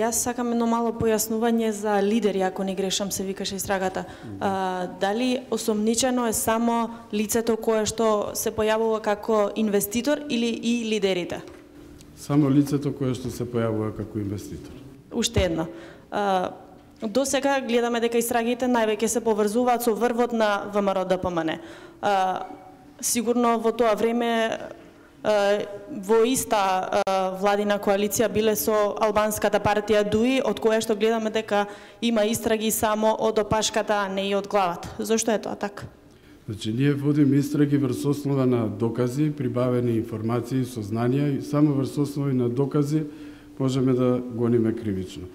Јас сакам едно мало појаснување за лидери, ако не грешам, се викаше истрагата. Дали осомничено е само лицето кое што се појавува како инвеститор или и лидерите? Само лицето кое што се појавува како инвеститор. Уште едно. До сега гледаме дека истрагите највеќе се поврзуваат со врвот на ВМРО-ДПМН. Сигурно во тоа време во иста владина коалиција биле со албанската партија ДУИ, од која што гледаме дека има истраги само од опашката, а не и од главата. Зошто е тоа така? Значи, ние водиме истраги врз основа на докази, прибавени информации, сознанија и само врз основа на докази можеме да гониме кривично.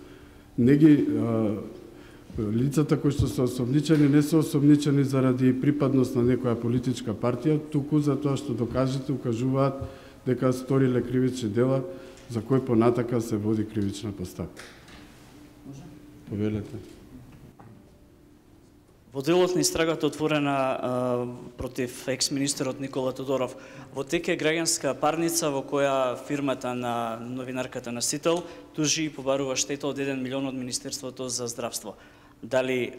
Лицата кои што се осомничени не се осомничени заради припадност на некоја политичка партија, туку за тоа што докажите укажуваат дека сториле кривични дела за кои понатака се води кривична постапка. Повелете. Во делот на истрагата отворена против екс-министерот Никола Тодоров, во тек е граѓанска парница во која фирмата на новинарката Насител тужи и побарува штета од 1 милион од Министерството за здравство. Дали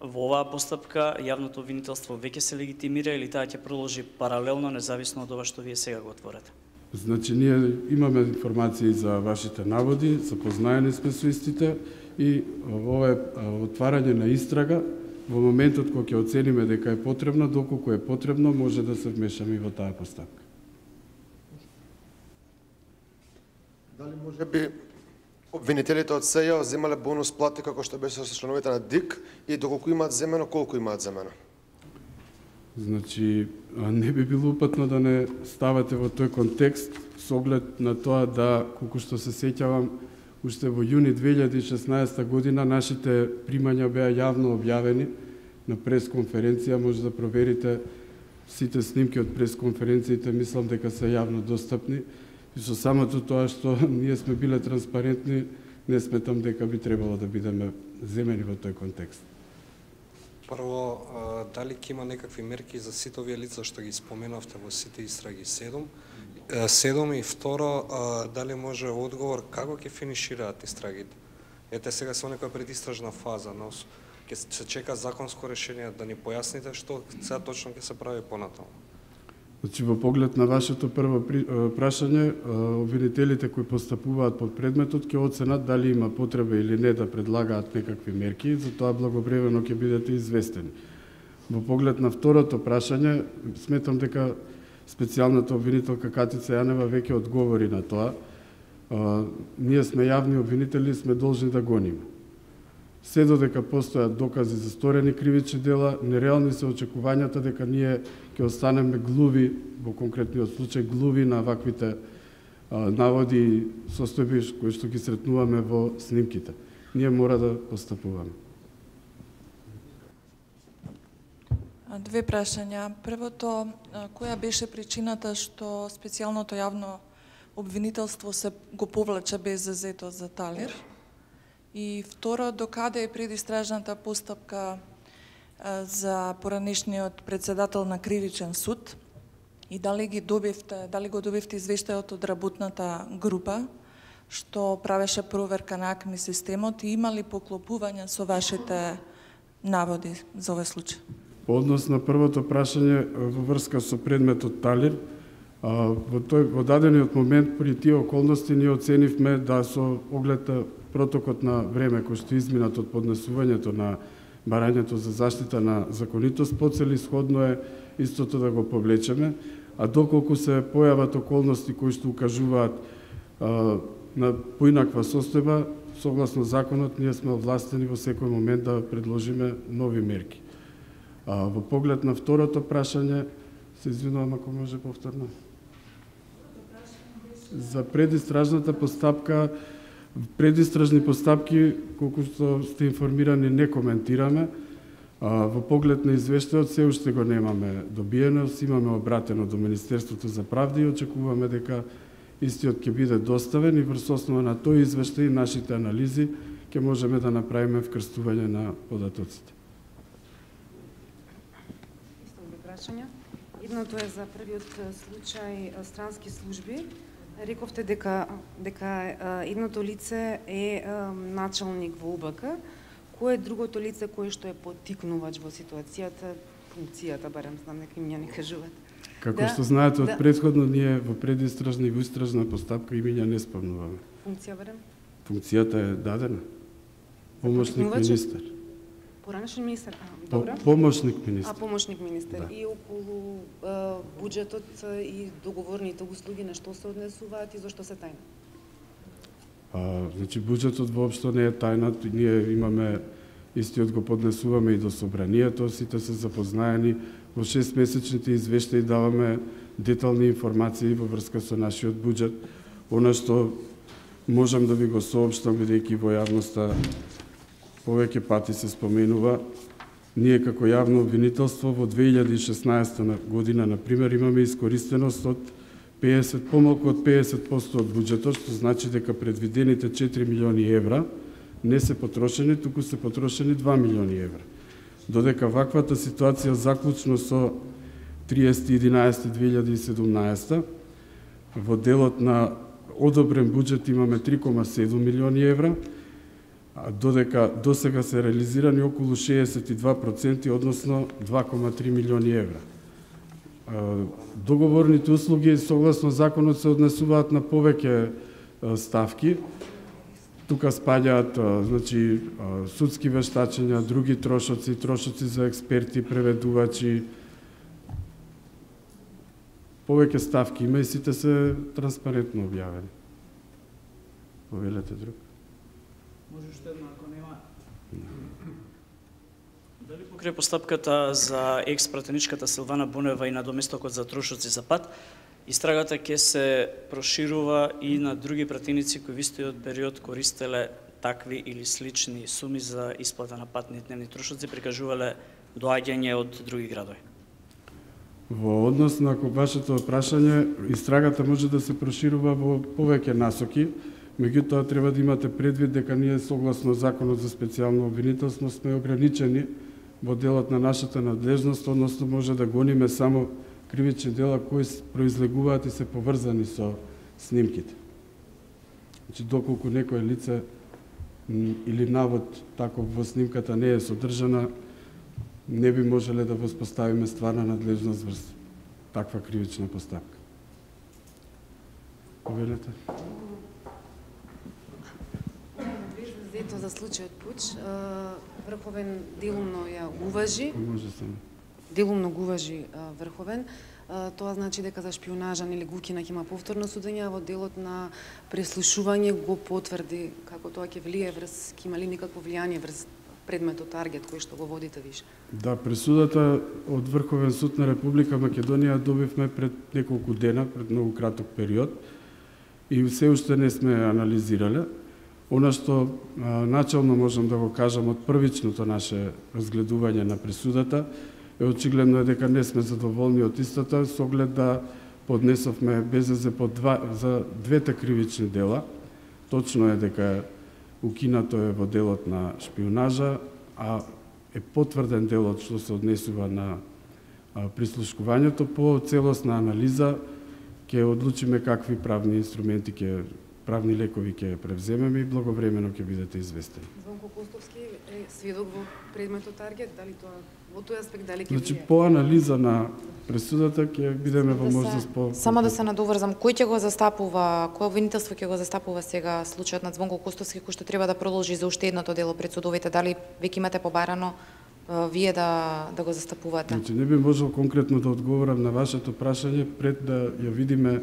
во оваа постапка јавното обвинителство веќе се легитимира или таа ќе продолжи паралелно, независно од ова што вие сега го отворете? Значи, ние имаме информации за вашите наводи, запознаени сме со истите и ова отварање на истрага во моментот кога ќе оцениме дека е потребно, доколку е потребно, може да се вмешаме и во таа постапка. Дали може би обвинителите од СЈ земале бонус плати како што беше со членовите на ДИК и доколку имаат земено, колку имаат земено? Значи, не би било упатно да не ставате во тој контекст со оглед на тоа да, колку што се сеќавам, уште во јуни 2016 година нашите примања беа јавно објавени на пресконференција, може да проверите сите снимки од пресконференциите, мислам дека се јавно достапни. И со самото тоа што ние сме биле транспарентни, не сметам дека би требало да бидеме земени во тој контекст. Прво, дали ќе има некакви мерки за сите овие лица што ги споменавте во сите истраги 7 и второ, дали може одговор како ќе финишираат истрагите? Ете сега се некоја предистражна фаза, но ќе се чека законско решение, да ни појасните што сега точно ќе се прави понатаму. Значи, во поглед на вашето прво прашање, обвинителите кои постапуваат под предметот ќе оценат дали има потреба или не да предлагаат некакви мерки, затоа благовремено ќе бидете известени. Во поглед на второто прашање, сметам дека специјалната обвинителка Катица Јанева веќе одговори на тоа. Ние сме јавни обвинители, сме должни да гониме. Се додека постојат докази за сторени кривични дела, нереални се очекувањата дека ние ќе останеме глуви, во конкретниот случај глуви на ваквите наводи и состојби кои што ги сретнуваме во снимките. Ние мора да постапуваме. Две прашања. Првото, која беше причината што специјалното јавно обвинителство се го повлече без зазето за Талир? И второ, докаде е предистражната постапка за поранешниот председател на Кривичен суд и дали го добивте извештајот од работната група што правеше проверка на АКМИ системот и има ли поклопување со вашите наводи за овој случај? По однос на првото прашање во врска со предметот Талир, во дадениот момент при тие околности ние оценивме да со оглед протокот на време кој што изминат од поднесувањето на барањето за заштита на законитост, поцелисходно е истото да го повлечеме, а доколку се појават околности кои што укажуваат на поинаква состојба, согласно законот, ние сме овластени во секој момент да предложиме нови мерки. Во поглед на второто прашање, се извинувам ако може повторно. За предистражната постапка, предистражни постапки, колку што сте информирани, не коментираме. Во поглед на извештајот се уште го немаме добиено, имаме обратено до Министерството за правда и очекуваме дека истиот ќе биде доставен и врз основа на тој извештај и нашите анализи ќе можеме да направиме вкрстување на податоците. Едното е за првиот случај странски служби. Рековте дека едното лице е началник во УБК, кое е другото лице кое што е поттикнувач во ситуацијата, функцијата, барем знам, нека ми не кажуваат. Како што знаете од претходно, ние во предистражна и во истражна постапка имиња не спомнуваме. Функција барем? Функцијата е дадена. Помошник министер. Поранешен министер, добро. Помошник министер. Помошник министер. Да. И околу буџетот и договорните услуги на што се однесуваат и зашто се тајни? Значи, буџетот воопшто не е тајна, ние имаме, истиот го поднесуваме и до собранието, сите се запознаени, во 6-месечните извештаи даваме детални информации во врска со нашиот буџет. Она што можам да ви го соопштам, бидејќи во јавноста повеќе пати се споменува, ние како јавно обвинителство во 2016 година, например, имаме искористеност од помалку од 50% од буџетот, што значи дека предвидените 4 милиони евра не се потрошени, туку се потрошени 2 милиони евра. Додека ваквата ситуација заклучно со 30.11.2017 во делот на одобрен буџет имаме 3,7 милиони евра, додека досега се реализирани околу 62%, односно 2,3 милиони евра. Договорните услуги согласно законот се однесуваат на повеќе ставки. Тука спаѓаат значи судски вештачења, други трошоци, трошоци за експерти, преведувачи. Повеќе ставки има и сите се транспарентно објавени. Повелете друг. Може уште една, ако нема. Дали покрај постапката за екс-пратеничката Силвана Бунева и надоместокот за трошоци за пат, истрагата ќе се проширува и на други пратеници кои во истиот период користеле такви или слични суми за исплата на патни дневни трошоци, прикажувале доаѓање од други градови? Во однос на вашето прашање, истрагата може да се проширува во повеќе насоки, меѓутоа треба да имате предвид дека ние согласно Законот за специјално обвинителство сме ограничени во делот на нашата надлежност, односно може да гониме само кривични дела кои произлегуваат и се поврзани со снимките. Значи, доколку некое лице или навод таков во снимката не е содржана, не би можеле да воспоставиме стварна надлежност врз таква кривична постапка. Повелете? Зето за случајот Пуч, Врховен делумно ја уважи. Делумно го уважи Врховен. Тоа значи дека за шпионажа или Гукина ќе има повторно судење, во делот на преслушување го потврди како тоа ќе влие врз, ќе има ли никакво влијание врз предметот таргет кој што го водите више. Да, пресудата од Врховен суд на Република Македонија добивме пред неколку дена, пред многу краток период и се уште не сме анализирале. Она што начално можам да го кажам од првичното наше разгледување на пресудата е очигледно е дека не сме задоволни од истата со оглед да поднесовме БЗЗ за двете кривични дела. Точно е дека укинато е во делот на шпионажа, а е потврден делот што се однесува на прислушкувањето. По целосна анализа ќе одлучиме какви правни инструменти правни лекови ќе превземеме и благовремено ќе бидете известени. Звонко Костовски е сведок во предметот таргет, дали тоа во тој аспект дали ќе Значи по анализа на пресудата ќе бидеме во можност по Само да се надоврзам, кој ќе го застапува, кој обвинителство ќе го застапува сега случајот на Звонко Костовски кој што треба да продолжи за уште едното дело пред судовите, дали веќе имате побарано вие да го застапувате? Значи не би можел конкретно да одговорам на вашето прашање пред да ја видиме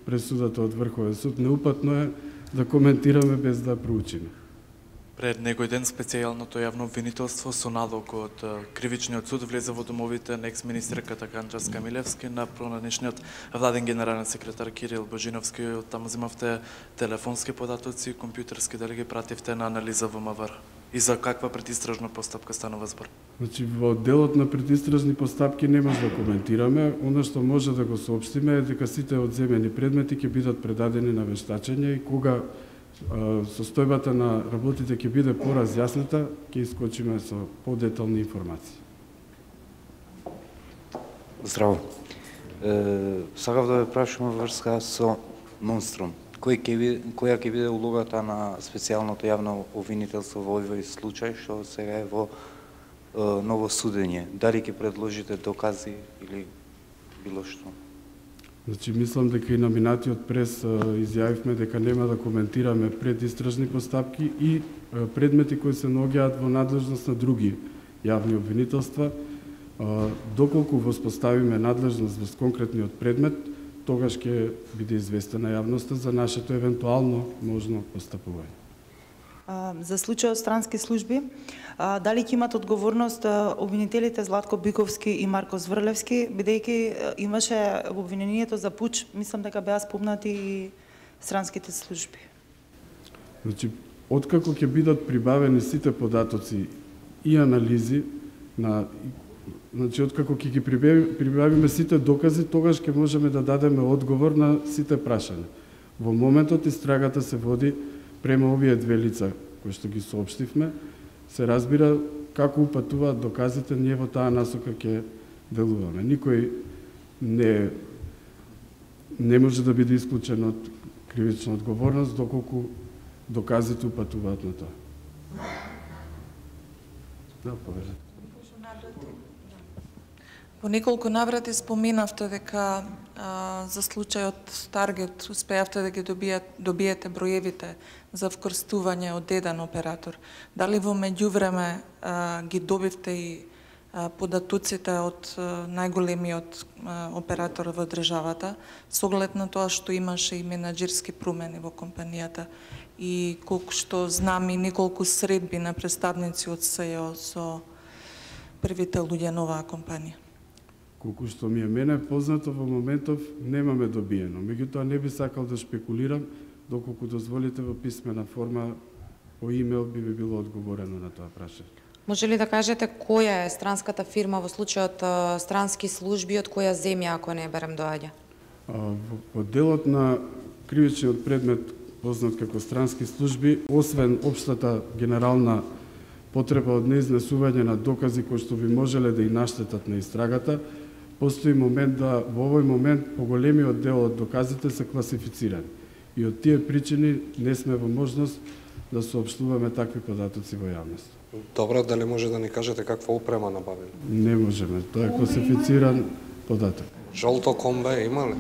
пресудата од Врховен суд. Неупатно е да коментираме без да проучиме. Пред некој ден специјалното јавно обвинителство со налог од Кривичниот суд влезе во домовите на екс-министерката Ганча Скамилевски, на пронадешниот владен генерален секретар Кирил Божиновски. Таму земавте телефонски податоци, компјутерски, дали ги пративте на анализа во МВР? И за каква предистражна постапка станува збор? Значи, во делот на предистражни постапки не може да коментираме. Оно што може да го соопштиме е дека сите одземени предмети ќе бидат предадени на вештачење и кога состојбата на работите ќе биде поразјасната, ќе искочиме со подетални информации. Здраво. Сакав да ве прашувам врска со монструм. Која ќе биде улогата на специјалното јавно обвинителство во овој случај, што сега е во ново судење? Дали ќе предложите докази или било што? Значи, мислам дека и на минатиот прес изјавивме дека нема да коментираме предистражни постапки и предмети кои се наоѓаат во надлежност на други јавни обвинителства. Доколку воспоставиме надлежност во конкретниот предмет, тогаш ќе биде известена јавноста за нашето евентуално можно постапување. За случајот странски служби, дали ќе имат одговорност обвинителите Златко Биковски и Марко Зврлевски, бидејќи имаше во обвинението за пуч, мислам дека беа спомнати и странските служби. Значи, откако ќе бидат прибавени сите податоци и анализи на откако ќе ги прибавиме сите докази, тогаш ќе можеме да дадеме одговор на сите прашања. Во моментот истрагата се води према овие две лица кои што ги соопштивме, се разбира како упатуваат доказите, ние во таа насока ќе делуваме. Никој не може да биде исклучен од кривична одговорност доколку доказите упатуваат на тоа. Да, повежете. Во неколку наврати споменавте дека за случајот Таргет успеавте да ги добиете броевите за вкрстување од еден оператор. Дали во меѓувреме ги добивте и податоците од најголемиот оператор во државата, со оглед на тоа што имаше и менаџерски промени во компанијата и колку што знам и неколку средби на представници од СЈО со првите луѓе на оваа компанија? Колку што ми е мене познато, во моментов немаме добиено. Меѓутоа не би сакал да шпекулирам, доколку дозволите во писмена форма по имейл би било одговорено на тоа прашање. Може ли да кажете која е странската фирма во случајот странски служби, од која земја, ако не берем доаѓа? Во делот на кривичниот предмет познат како странски служби, освен општата генерална потреба од неизнесување на докази кои што би можеле да и наштетат на истрагата, постои момент да во овој момент поголемиот дел од доказите се класифицирани. И од тие причини не сме во можност да соопштуваме такви податоци во јавност. Добро, дали може да ни кажете каква опрема набавени? Не можеме, тоа е класифициран податок. Жолто комбе има ли?